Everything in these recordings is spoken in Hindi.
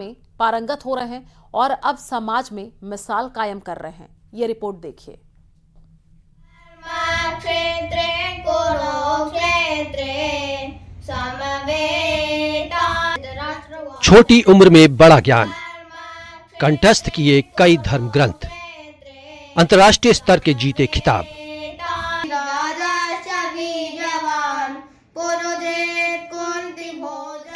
में पारंगत हो रहे हैं और अब समाज में मिसाल कायम कर रहे हैं। ये रिपोर्ट देखिए। छोटी उम्र में बड़ा ज्ञान, कंठस्थ किए कई धर्म ग्रंथ, अंतर्राष्ट्रीय स्तर के जीते खिताब।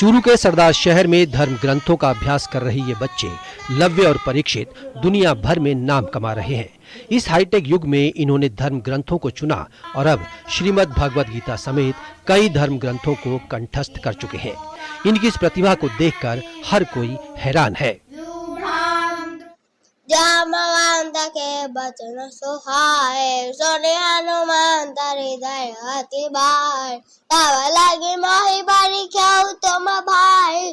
चूरू के सरदार शहर में धर्म ग्रंथों का अभ्यास कर रहे ये बच्चे लव्य और परीक्षित दुनिया भर में नाम कमा रहे हैं। इस हाईटेक युग में इन्होंने धर्म ग्रंथों को चुना और अब श्रीमद् भगवद गीता समेत कई धर्म ग्रंथों को कंठस्थ कर चुके हैं। इनकी इस प्रतिभा को देखकर हर कोई हैरान है। जामवंत के बचन सुहाए, सोने हनुमान हृदय अति भाई, तब लगी मोहि बड़ी ख्याउ तुम भाई,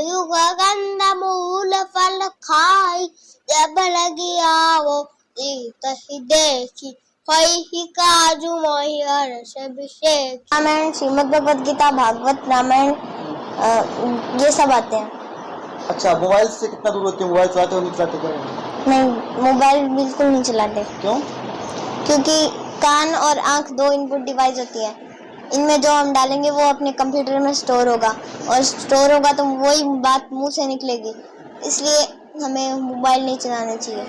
युग गंध मूल फल खाई, जब लगी आवो तही देखी, होई काजू मोहि हर्ष अभिषेक। रामायण, श्रीमद् भगवद गीता, भागवत, रामायण ये सब आते हैं। अच्छा, मोबाइल से कितना दूर होते हैं? मोबाइल चलाते हो नहीं चलाते? नहीं, मोबाइल बिल्कुल नहीं चलाते। क्यों? क्योंकि कान और आंख दो इनपुट डिवाइस होती है। इनमें जो हम डालेंगे वो अपने कंप्यूटर में स्टोर होगा और स्टोर होगा तो वही बात मुंह से निकलेगी। इसलिए हमें मोबाइल नहीं चलाना चाहिए।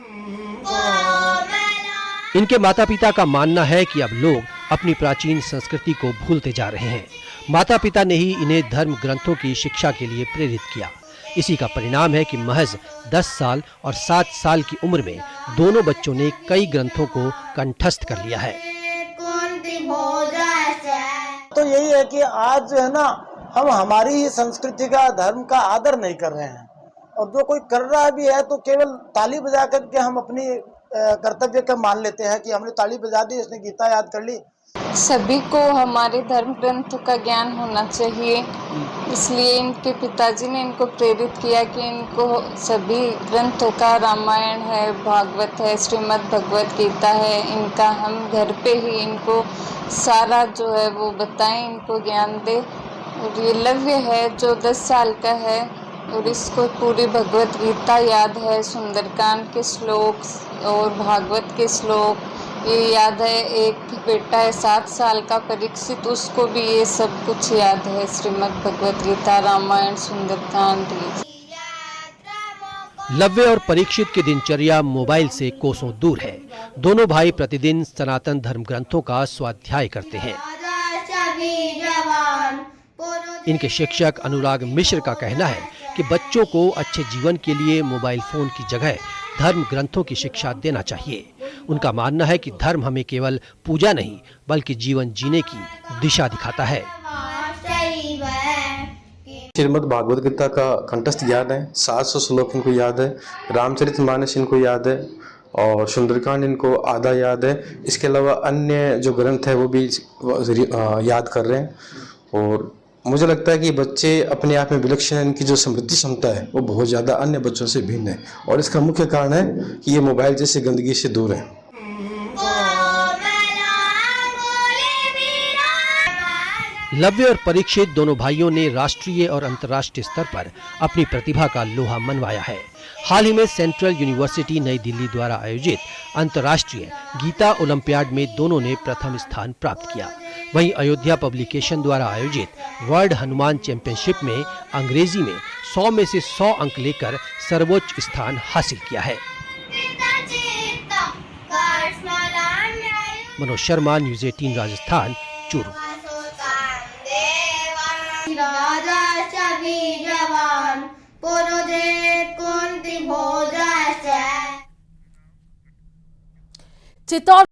इनके माता पिता का मानना है कि अब लोग अपनी प्राचीन संस्कृति को भूलते जा रहे हैं। माता पिता ने ही इन्हें धर्म ग्रंथों की शिक्षा के लिए प्रेरित किया। इसी का परिणाम है कि महज 10 साल और 7 साल की उम्र में दोनों बच्चों ने कई ग्रंथों को कंठस्थ कर लिया है। तो यही है कि आज जो है ना, हम हमारी ही संस्कृति का, धर्म का आदर नहीं कर रहे हैं, और जो कोई कर रहा भी है तो केवल ताली बजा करके हम अपनी कर्तव्य का मान लेते हैं कि हमने ताली बजा दी, इसने गीता याद कर ली। सभी को हमारे धर्म ग्रंथों का ज्ञान होना चाहिए, इसलिए इनके पिताजी ने इनको प्रेरित किया कि इनको सभी ग्रंथों का, रामायण है, भागवत है, श्रीमद् भगवद गीता है, इनका हम घर पे ही इनको सारा जो है वो बताएं, इनको ज्ञान दे। और ये लव्य है जो 10 साल का है और इसको पूरी भगवद गीता याद है, सुंदरकांड के श्लोक और भागवत के श्लोक ये याद है। एक बेटा है 7 साल का परीक्षित, उसको भी ये सब कुछ याद है, श्रीमद् भगवद गीता, रामायण, सुंदरकांड। लव्य और परीक्षित की दिनचर्या मोबाइल से कोसों दूर है। दोनों भाई प्रतिदिन सनातन धर्म ग्रंथों का स्वाध्याय करते हैं। इनके शिक्षक अनुराग मिश्र का कहना है कि बच्चों को अच्छे जीवन के लिए मोबाइल फोन की जगह धर्म ग्रंथों की शिक्षा देना चाहिए। उनका मानना है कि धर्म हमें केवल पूजा नहीं बल्कि जीवन जीने की दिशा दिखाता है। श्रीमद् भागवत गीता का कंठस्थ याद है, 700 श्लोक इनको याद है, रामचरितमानस इनको याद है और सुंदरकांड इनको आधा याद है। इसके अलावा अन्य जो ग्रंथ है वो भी याद कर रहे हैं और मुझे लगता है कि बच्चे अपने आप में विलक्षण, इनकी जो समृद्धि क्षमता है वो बहुत ज़्यादा अन्य बच्चों से भिन्न है और इसका मुख्य कारण है कि ये मोबाइल जैसी गंदगी से दूर है। लव्य और परीक्षित दोनों भाइयों ने राष्ट्रीय और अंतर्राष्ट्रीय स्तर पर अपनी प्रतिभा का लोहा मनवाया है। हाल ही में सेंट्रल यूनिवर्सिटी नई दिल्ली द्वारा आयोजित अंतर्राष्ट्रीय गीता ओलंपियाड में दोनों ने प्रथम स्थान प्राप्त किया। वहीं अयोध्या पब्लिकेशन द्वारा आयोजित वर्ल्ड हनुमान चैंपियनशिप में अंग्रेजी में 100 में से 100 अंक लेकर सर्वोच्च स्थान हासिल किया है। मनोज शर्मा, न्यूज़ 18 राजस्थान, चूरू। चित्तौड़